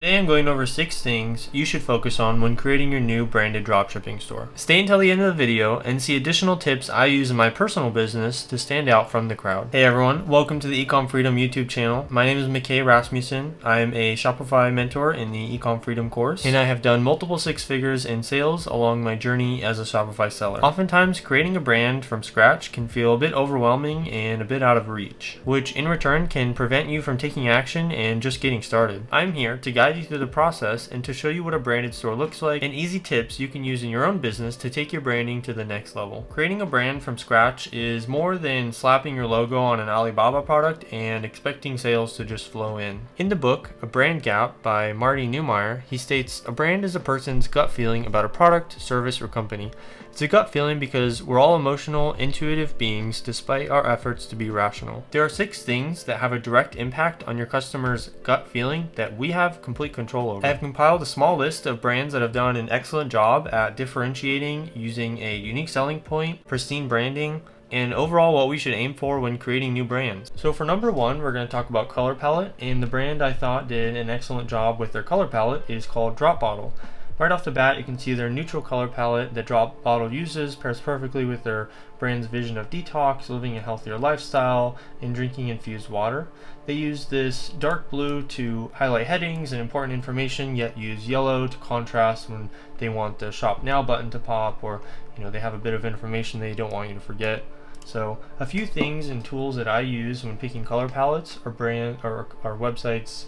Today I'm going over 6 things you should focus on when creating your new branded dropshipping store. Stay until the end of the video and see additional tips I use in my personal business to stand out from the crowd. Hey everyone, welcome to the Ecom Freedom YouTube channel. My name is McCay Rasmussen. I'm a Shopify mentor in the Ecom Freedom course, and I have done multiple 6 figures in sales along my journey as a Shopify seller. Oftentimes, creating a brand from scratch can feel a bit overwhelming and a bit out of reach, which in return can prevent you from taking action and just getting started. I'm here to guide you through the process and to show you what a branded store looks like and easy tips you can use in your own business to take your branding to the next level. Creating a brand from scratch is more than slapping your logo on an Alibaba product and expecting sales to just flow in. In the book, A Brand Gap by Marty Neumeier, he states, a brand is a person's gut feeling about a product, service, or company. It's a gut feeling because we're all emotional, intuitive beings despite our efforts to be rational. There are 6 things that have a direct impact on your customer's gut feeling that we have complete control over. I have compiled a small list of brands that have done an excellent job at differentiating using a unique selling point, pristine branding, and overall what we should aim for when creating new brands. So for number 1, we're going to talk about color palette, and the brand I thought did an excellent job with their color palette is called Drop Bottle. Right off the bat, you can see their neutral color palette that Drop Bottle uses pairs perfectly with their brand's vision of detox, living a healthier lifestyle, and drinking infused water. They use this dark blue to highlight headings and important information, yet use yellow to contrast when they want the Shop Now button to pop, or they have a bit of information they don't want you to forget. So a few things and tools that I use when picking color palettes are websites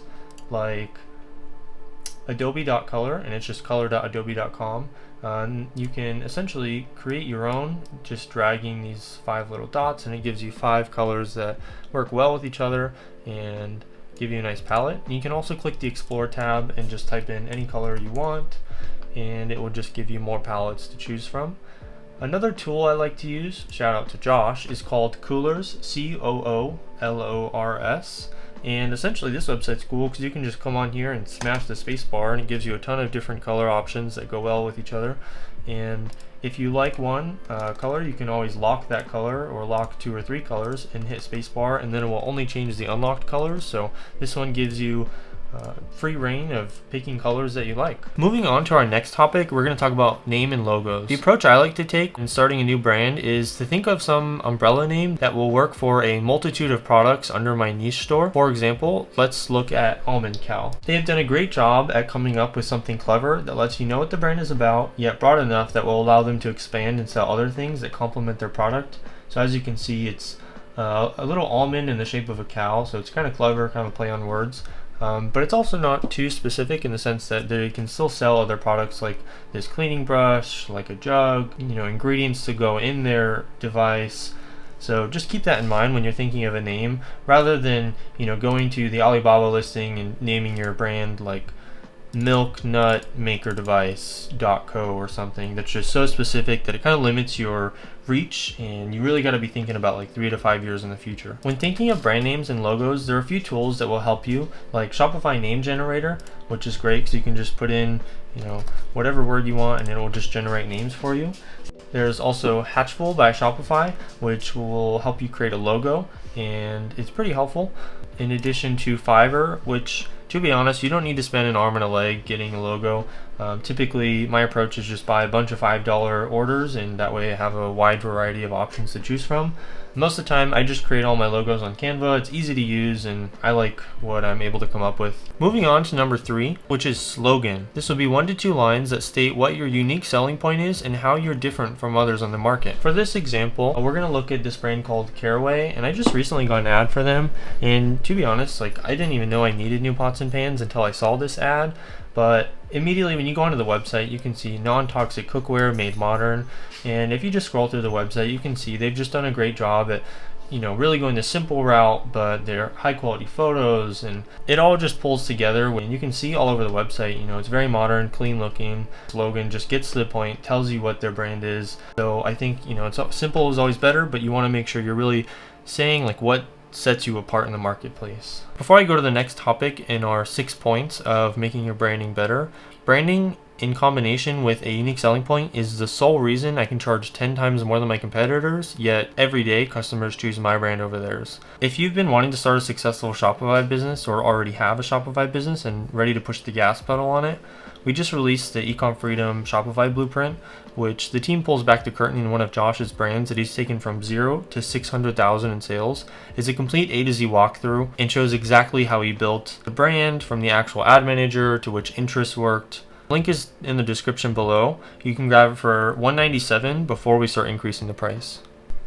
like adobe.color, and it's just color.adobe.com. You can essentially create your own, just dragging these 5 little dots, and it gives you 5 colors that work well with each other and give you a nice palette. And you can also click the Explore tab and just type in any color you want, and it will just give you more palettes to choose from. Another tool I like to use, shout out to Josh, is called Coolors, Coolors. And essentially this website's cool because you can just come on here and smash the space bar, and it gives you a ton of different color options that go well with each other. And if you like one color, you can always lock that color or lock 2 or 3 colors and hit space bar, and then it will only change the unlocked colors. So this one gives you free reign of picking colors that you like. Moving on to our next topic, we're going to talk about name and logos. The approach I like to take when starting a new brand is to think of some umbrella name that will work for a multitude of products under my niche store. For example, let's look at Almond Cow. They have done a great job at coming up with something clever that lets you know what the brand is about, yet broad enough that will allow them to expand and sell other things that complement their product. So as you can see, it's a little almond in the shape of a cow, so it's kind of clever, kind of a play on words. But it's also not too specific in the sense that they can still sell other products like this cleaning brush, like a jug, ingredients to go in their device. So just keep that in mind when you're thinking of a name, rather than going to the Alibaba listing and naming your brand like milknutmakerdevice.co or something that's just so specific that it kind of limits your reach, and you really got to be thinking about like 3 to 5 years in the future. When thinking of brand names and logos, there are a few tools that will help you, like Shopify Name Generator, which is great because you can just put in whatever word you want and it will just generate names for you. There's also Hatchful by Shopify, which will help you create a logo, and it's pretty helpful. In addition to Fiverr, which, to be honest, you don't need to spend an arm and a leg getting a logo. Typically, my approach is just buy a bunch of $5 orders, and that way I have a wide variety of options to choose from. Most of the time, I just create all my logos on Canva. It's easy to use, and I like what I'm able to come up with. Moving on to number 3, which is slogan. This will be 1 to 2 lines that state what your unique selling point is and how you're different from others on the market. For this example, we're going to look at this brand called Caraway, and I just recently got an ad for them, and to be honest, I didn't even know I needed new pots and pans until I saw this ad. But immediately when you go onto the website, you can see non-toxic cookware made modern, and if you just scroll through the website, you can see they've just done a great job at really going the simple route, but they're high quality photos, and it all just pulls together. When you can see all over the website, it's very modern, clean looking. Slogan just gets to the point, tells you what their brand is. So I think it's simple is always better, but you want to make sure you're really saying like what sets you apart in the marketplace. Before I go to the next topic in our 6 points of making your branding better, branding in combination with a unique selling point is the sole reason I can charge 10 times more than my competitors, yet every day customers choose my brand over theirs. If you've been wanting to start a successful Shopify business or already have a Shopify business and ready to push the gas pedal on it, we just released the Ecom Freedom Shopify blueprint, which the team pulls back the curtain in one of Josh's brands that he's taken from 0 to 600,000 in sales. It's a complete A to Z walkthrough and shows exactly how he built the brand from the actual ad manager to which interests worked. Link is in the description below. You can grab it for $197 before we start increasing the price.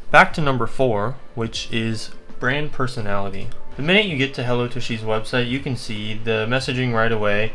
Back to number 4, which is brand personality. The minute you get to Hello Tushy's website, you can see the messaging right away.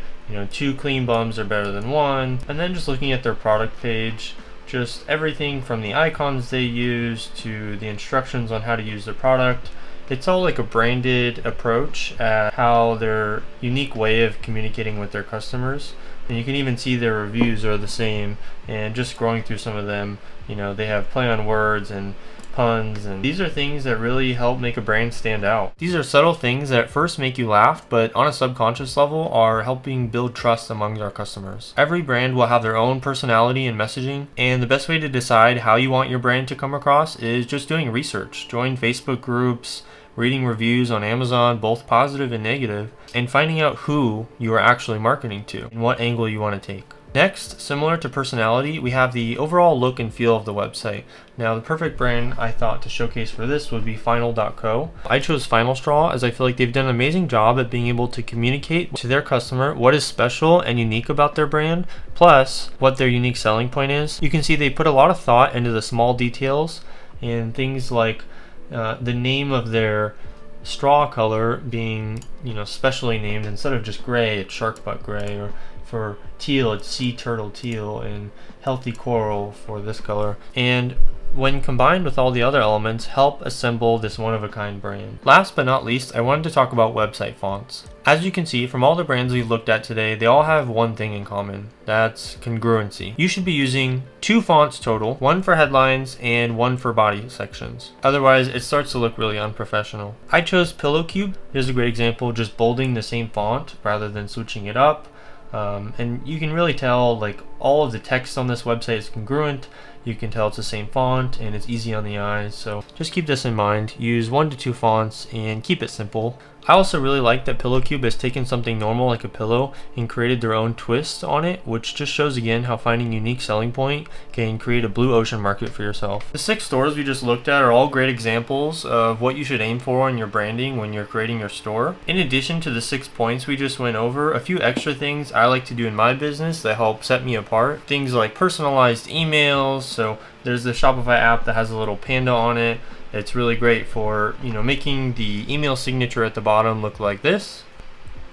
2 clean bums are better than 1. And then just looking at their product page, just everything from the icons they use to the instructions on how to use the product. It's all like a branded approach at how their unique way of communicating with their customers. And you can even see their reviews are the same, and just scrolling through some of them, they have play on words and puns, and these are things that really help make a brand stand out. These are subtle things that at first make you laugh, but on a subconscious level are helping build trust among our customers. Every brand will have their own personality and messaging, and the best way to decide how you want your brand to come across is just doing research. Join Facebook groups, reading reviews on Amazon, both positive and negative, and finding out who you are actually marketing to and what angle you want to take. Next, similar to personality, we have the overall look and feel of the website. Now, the perfect brand I thought to showcase for this would be Final.co. I chose Final Straw as I feel like they've done an amazing job at being able to communicate to their customer what is special and unique about their brand, plus what their unique selling point is. You can see they put a lot of thought into the small details and things like the name of their straw color being, specially named. Instead of just gray, it's shark butt gray, or for teal, it's sea turtle teal, and healthy coral for this color. And when combined with all the other elements, help assemble this one-of-a-kind brand. Last but not least, I wanted to talk about website fonts. As you can see from all the brands we've looked at today, they all have one thing in common. That's congruency. You should be using 2 fonts total, 1 for headlines and 1 for body sections. Otherwise, it starts to look really unprofessional. I chose Pillowcube. Here's a great example, just bolding the same font rather than switching it up. And you can really tell all of the text on this website is congruent. You can tell it's the same font and it's easy on the eyes. So just keep this in mind. Use 1 to 2 fonts and keep it simple. I also really like that Pillowcube has taken something normal like a pillow and created their own twist on it, which just shows again how finding unique selling point can create a blue ocean market for yourself. The 6 stores we just looked at are all great examples of what you should aim for in your branding when you're creating your store. In addition to the 6 points we just went over, a few extra things I like to do in my business that help set me apart. Things like personalized emails. So there's the Shopify app that has a little panda on it. It's really great for, making the email signature at the bottom look like this.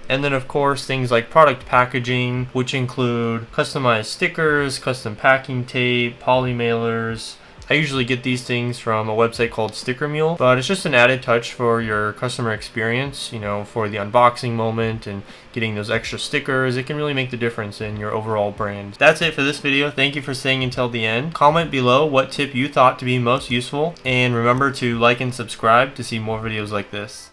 And then of course things like product packaging, which include customized stickers, custom packing tape, poly mailers. I usually get these things from a website called Sticker Mule, but it's just an added touch for your customer experience, for the unboxing moment and getting those extra stickers. It can really make the difference in your overall brand. That's it for this video. Thank you for staying until the end. Comment below what tip you thought to be most useful, and remember to like and subscribe to see more videos like this.